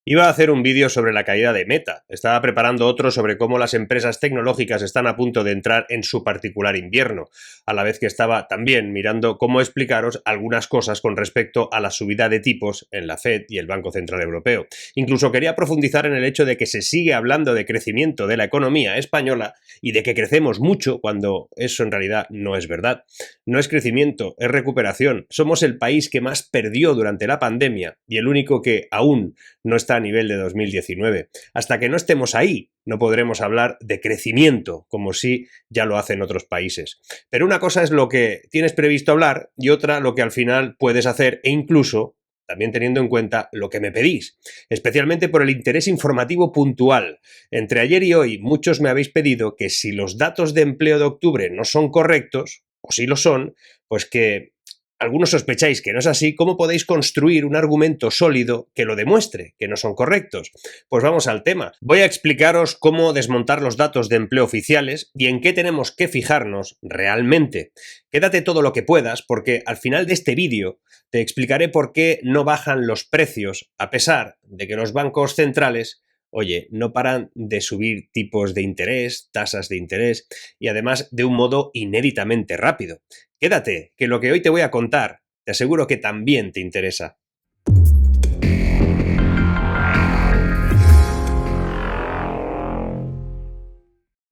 Iba a hacer un vídeo sobre la caída de Meta. Estaba preparando otro sobre cómo las empresas tecnológicas están a punto de entrar en su particular invierno, a la vez que estaba también mirando cómo explicaros algunas cosas con respecto a la subida de tipos en la Fed y el Banco Central Europeo. Incluso quería profundizar en el hecho de que se sigue hablando de crecimiento de la economía española y de que crecemos mucho cuando eso en realidad no es verdad. No es crecimiento, es recuperación. Somos el país que más perdió durante la pandemia y el único que aún no está a nivel de 2019. Hasta que no estemos ahí, no podremos hablar de crecimiento, como si ya lo hacen otros países. Pero una cosa es lo que tienes previsto hablar y otra lo que al final puedes hacer e incluso también teniendo en cuenta lo que me pedís, especialmente por el interés informativo puntual. Entre ayer y hoy muchos me habéis pedido que si los datos de empleo de octubre no son correctos, o si lo son, pues que algunos sospecháis que no es así, ¿cómo podéis construir un argumento sólido que lo demuestre que no son correctos? Pues vamos al tema. Voy a explicaros cómo desmontar los datos de empleo oficiales y en qué tenemos que fijarnos realmente. Quédate todo lo que puedas porque al final de este vídeo te explicaré por qué no bajan los precios a pesar de que los bancos centrales no paran de subir tipos de interés, tasas de interés y además de un modo inéditamente rápido. Quédate, que lo que hoy te voy a contar, te aseguro que también te interesa.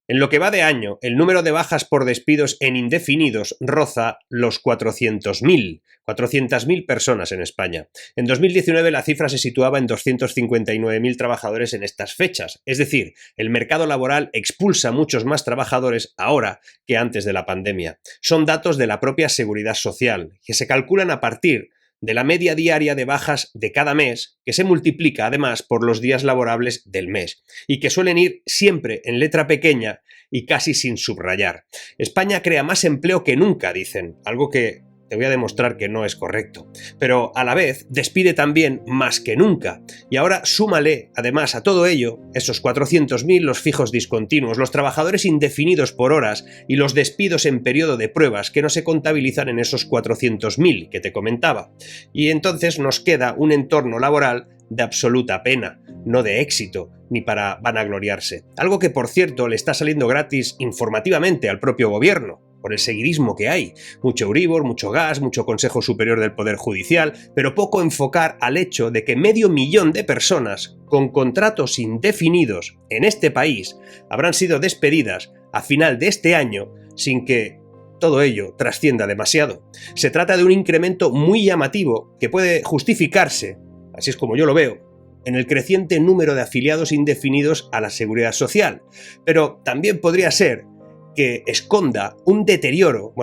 En lo que va de año, el número de bajas por despidos en indefinidos roza los 400.000 personas en España. En 2019 la cifra se situaba en 259.000 trabajadores en estas fechas, es decir, el mercado laboral expulsa muchos más trabajadores ahora que antes de la pandemia. Son datos de la propia Seguridad Social, que se calculan a partir de la media diaria de bajas de cada mes, que se multiplica además por los días laborables del mes, y que suelen ir siempre en letra pequeña y casi sin subrayar. España crea más empleo que nunca, dicen, algo que te voy a demostrar que no es correcto, pero a la vez despide también más que nunca, y ahora súmale además a todo ello esos 400.000 los fijos discontinuos, los trabajadores indefinidos por horas y los despidos en periodo de pruebas que no se contabilizan en esos 400.000 que te comentaba, y entonces nos queda un entorno laboral de absoluta pena, no de éxito, ni para vanagloriarse. Algo que, por cierto, le está saliendo gratis informativamente al propio gobierno, por el seguidismo que hay. Mucho Euribor, mucho gas, mucho Consejo Superior del Poder Judicial, pero poco enfocar al hecho de que 500.000 de personas con contratos indefinidos en este país habrán sido despedidas a final de este año sin que todo ello trascienda demasiado. Se trata de un incremento muy llamativo que puede justificarse, así es como yo lo veo, en el creciente número de afiliados indefinidos a la Seguridad Social, pero también podría ser que esconde un deterioro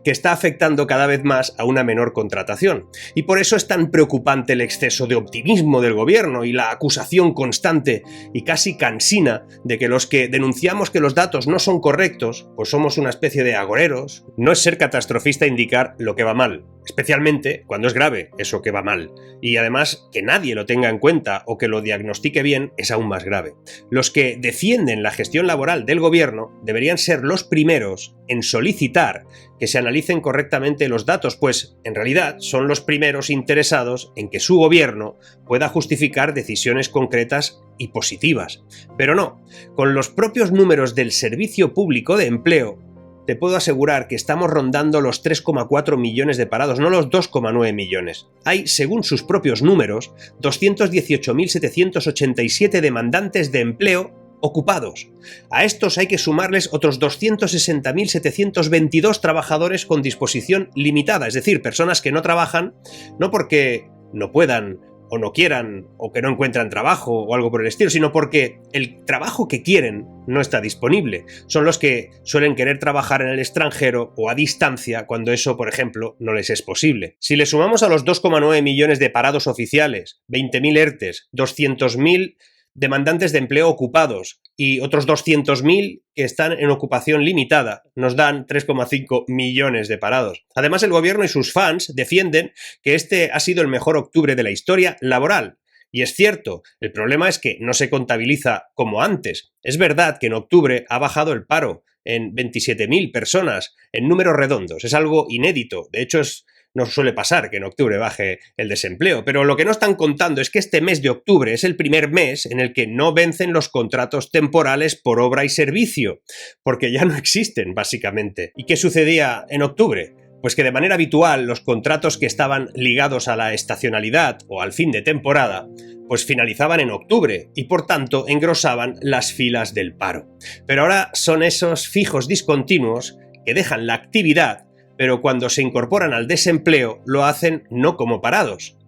que está afectando cada vez más a una menor contratación. Y por eso es tan preocupante el exceso de optimismo del gobierno y la acusación constante y casi cansina de que los que denunciamos que los datos no son correctos, pues somos una especie de agoreros. No es ser catastrofista indicar lo que va mal, especialmente cuando es grave eso que va mal. Y además que nadie lo tenga en cuenta o que lo diagnostique bien es aún más grave. Los que defienden la gestión laboral del gobierno deberían ser los primeros en solicitar que se analicen correctamente los datos, pues en realidad son los primeros interesados en que su gobierno pueda justificar decisiones concretas y positivas. Pero no, con los propios números del Servicio Público de Empleo, te puedo asegurar que estamos rondando los 3,4 millones de parados, no los 2,9 millones. Hay, según sus propios números, 218.787 demandantes de empleo ocupados. A estos hay que sumarles otros 260.722 trabajadores con disposición limitada, es decir, personas que no trabajan, no porque no puedan o no quieran o que no encuentran trabajo o algo por el estilo, sino porque el trabajo que quieren no está disponible. Son los que suelen querer trabajar en el extranjero o a distancia cuando eso, por ejemplo, no les es posible. Si le sumamos a los 2,9 millones de parados oficiales, 20.000 ERTES, 200.000 demandantes de empleo ocupados y otros 200.000 que están en ocupación limitada, nos dan 3,5 millones de parados. Además, el gobierno y sus fans defienden que este ha sido el mejor octubre de la historia laboral. Y es cierto, el problema es que no se contabiliza como antes. Es verdad que en octubre ha bajado el paro en 27.000 personas, en números redondos. Es algo inédito. De hecho, es no suele pasar que en octubre baje el desempleo, pero lo que no están contando es que este mes de octubre es el primer mes en el que no vencen los contratos temporales por obra y servicio, porque ya no existen, básicamente. ¿Y qué sucedía en octubre? Pues que de manera habitual los contratos que estaban ligados a la estacionalidad o al fin de temporada, pues finalizaban en octubre y por tanto engrosaban las filas del paro. Pero ahora son esos fijos discontinuos que dejan la actividad, pero cuando se incorporan al desempleo lo hacen no como parados,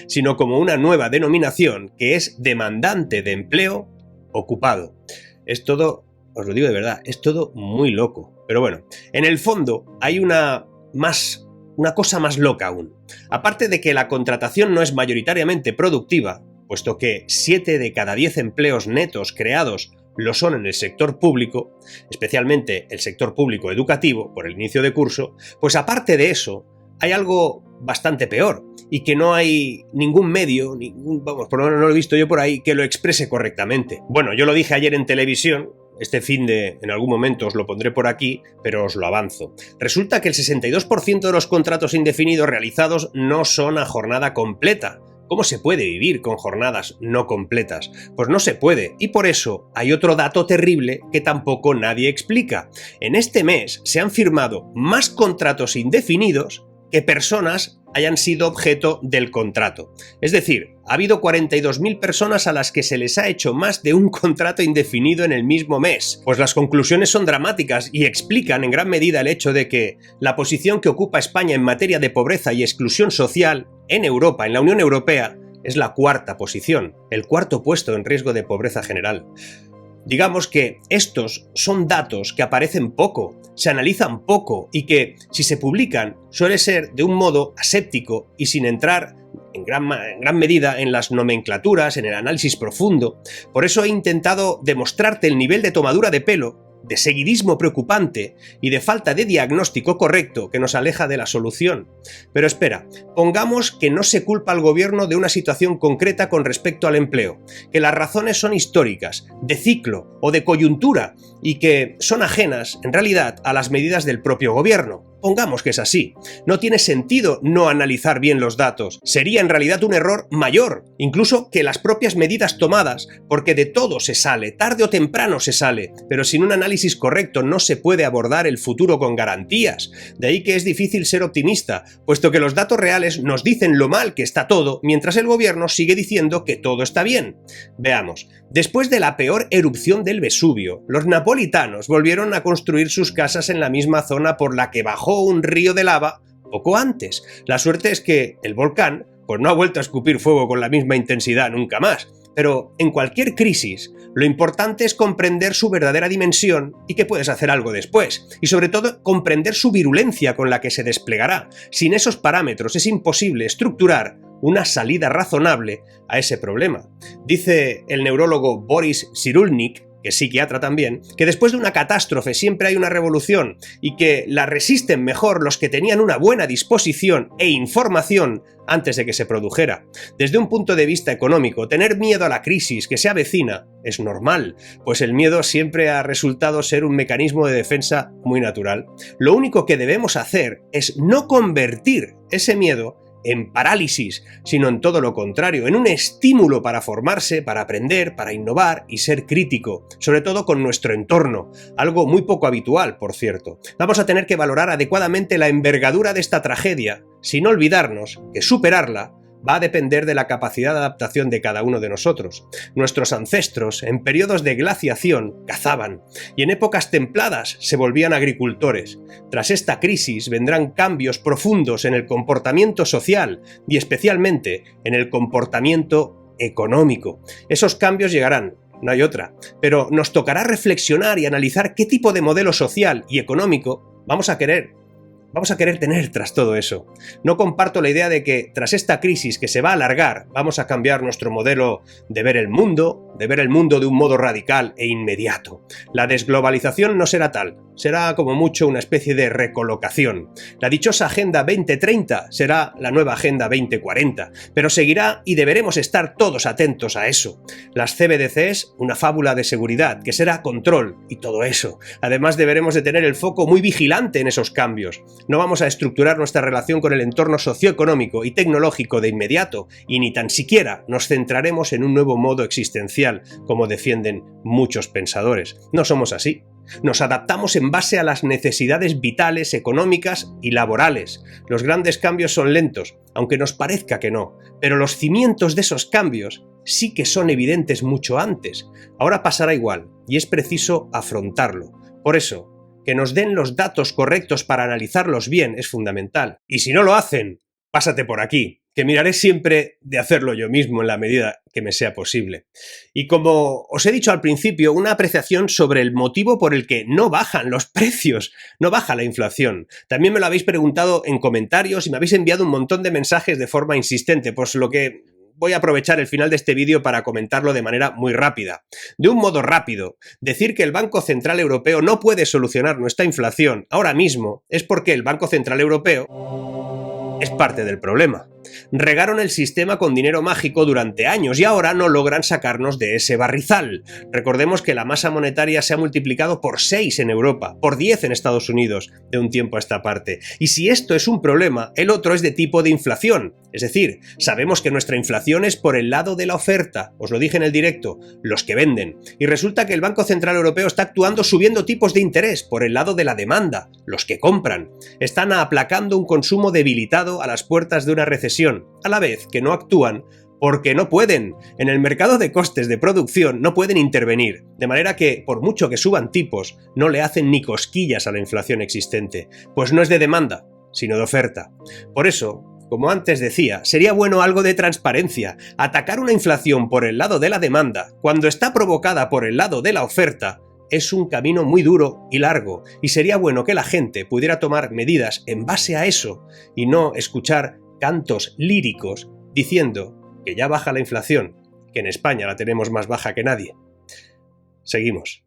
sino como una nueva denominación que es demandante de empleo ocupado. Es todo, os lo digo de verdad, es todo muy loco. Pero bueno, en el fondo hay una cosa más loca aún. Aparte de que la contratación no es mayoritariamente productiva, puesto que 7 de cada 10 empleos netos creados lo son en el sector público, especialmente el sector público educativo, por el inicio de curso, pues aparte de eso, hay algo bastante peor, y que no hay ningún medio, por lo menos no lo he visto yo por ahí, que lo exprese correctamente. Bueno, yo lo dije ayer en televisión, en algún momento os lo pondré por aquí, pero os lo avanzo. Resulta que el 62% de los contratos indefinidos realizados no son a jornada completa. ¿Cómo se puede vivir con jornadas no completas? Pues no se puede, y por eso hay otro dato terrible que tampoco nadie explica. En este mes se han firmado más contratos indefinidos que personas hayan sido objeto del contrato. Es decir, ha habido 42.000 personas a las que se les ha hecho más de un contrato indefinido en el mismo mes. Pues las conclusiones son dramáticas y explican en gran medida el hecho de que la posición que ocupa España en materia de pobreza y exclusión social en Europa, en la Unión Europea, es la cuarta posición, el cuarto puesto en riesgo de pobreza general. Digamos que estos son datos que aparecen poco, se analizan poco y que, si se publican, suele ser de un modo aséptico y sin entrar en gran medida en las nomenclaturas, en el análisis profundo. Por eso he intentado demostrarte el nivel de tomadura de pelo, de seguidismo preocupante y de falta de diagnóstico correcto que nos aleja de la solución. Pero espera, pongamos que no se culpa al gobierno de una situación concreta con respecto al empleo, que las razones son históricas, de ciclo o de coyuntura y que son ajenas, en realidad, a las medidas del propio gobierno. Pongamos que es así. No tiene sentido no analizar bien los datos. Sería en realidad un error mayor, incluso que las propias medidas tomadas, porque de todo se sale, tarde o temprano se sale, pero sin un análisis correcto no se puede abordar el futuro con garantías. De ahí que es difícil ser optimista, puesto que los datos reales nos dicen lo mal que está todo, mientras el gobierno sigue diciendo que todo está bien. Veamos. Después de la peor erupción del Vesubio, los napolitanos volvieron a construir sus casas en la misma zona por la que bajó un río de lava poco antes. La suerte es que el volcán pues no ha vuelto a escupir fuego con la misma intensidad nunca más. Pero en cualquier crisis, lo importante es comprender su verdadera dimensión y que puedes hacer algo después. Y sobre todo, comprender su virulencia con la que se desplegará. Sin esos parámetros es imposible estructurar una salida razonable a ese problema. Dice el neurólogo Boris Cyrulnik, que es psiquiatra también, que después de una catástrofe siempre hay una revolución y que la resisten mejor los que tenían una buena disposición e información antes de que se produjera. Desde un punto de vista económico, tener miedo a la crisis que se avecina es normal, pues el miedo siempre ha resultado ser un mecanismo de defensa muy natural. Lo único que debemos hacer es no convertir ese miedo en parálisis, sino en todo lo contrario, en un estímulo para formarse, para aprender, para innovar y ser crítico, sobre todo con nuestro entorno, algo muy poco habitual, por cierto. Vamos a tener que valorar adecuadamente la envergadura de esta tragedia, sin olvidarnos que superarla va a depender de la capacidad de adaptación de cada uno de nosotros. Nuestros ancestros, en periodos de glaciación, cazaban, y en épocas templadas se volvían agricultores. Tras esta crisis vendrán cambios profundos en el comportamiento social y especialmente en el comportamiento económico. Esos cambios llegarán, no hay otra, pero nos tocará reflexionar y analizar qué tipo de modelo social y económico vamos a querer tener tras todo eso. No comparto la idea de que tras esta crisis que se va a alargar vamos a cambiar nuestro modelo de ver el mundo de un modo radical e inmediato. La desglobalización no será tal, será como mucho una especie de recolocación. La dichosa Agenda 2030 será la nueva Agenda 2040, pero seguirá y deberemos estar todos atentos a eso. Las CBDCs, una fábula de seguridad que será control y todo eso. Además deberemos de tener el foco muy vigilante en esos cambios. No vamos a estructurar nuestra relación con el entorno socioeconómico y tecnológico de inmediato, y ni tan siquiera nos centraremos en un nuevo modo existencial, como defienden muchos pensadores. No somos así. Nos adaptamos en base a las necesidades vitales, económicas y laborales. Los grandes cambios son lentos, aunque nos parezca que no, pero los cimientos de esos cambios sí que son evidentes mucho antes. Ahora pasará igual, y es preciso afrontarlo. Por eso, que nos den los datos correctos para analizarlos bien es fundamental. Y si no lo hacen, pásate por aquí, que miraré siempre de hacerlo yo mismo en la medida que me sea posible. Y como os he dicho al principio, una apreciación sobre el motivo por el que no bajan los precios, no baja la inflación. También me lo habéis preguntado en comentarios y me habéis enviado un montón de mensajes de forma insistente, pues lo que voy a aprovechar el final de este vídeo para comentarlo de manera muy rápida. De un modo rápido, decir que el Banco Central Europeo no puede solucionar nuestra inflación ahora mismo es porque el Banco Central Europeo es parte del problema. Regaron el sistema con dinero mágico durante años y ahora no logran sacarnos de ese barrizal. Recordemos que la masa monetaria se ha multiplicado por 6 en Europa, por 10 en Estados Unidos, de un tiempo a esta parte. Y si esto es un problema, el otro es de tipo de inflación. Es decir, sabemos que nuestra inflación es por el lado de la oferta, os lo dije en el directo, los que venden. Y resulta que el Banco Central Europeo está actuando subiendo tipos de interés por el lado de la demanda, los que compran. Están aplacando un consumo debilitado a las puertas de una recesión, a la vez que no actúan porque no pueden. En el mercado de costes de producción no pueden intervenir, de manera que, por mucho que suban tipos, no le hacen ni cosquillas a la inflación existente, pues no es de demanda, sino de oferta. Por eso, como antes decía, sería bueno algo de transparencia. Atacar una inflación por el lado de la demanda, cuando está provocada por el lado de la oferta, es un camino muy duro y largo, y sería bueno que la gente pudiera tomar medidas en base a eso, y no escuchar cantos líricos diciendo que ya baja la inflación, que en España la tenemos más baja que nadie. Seguimos.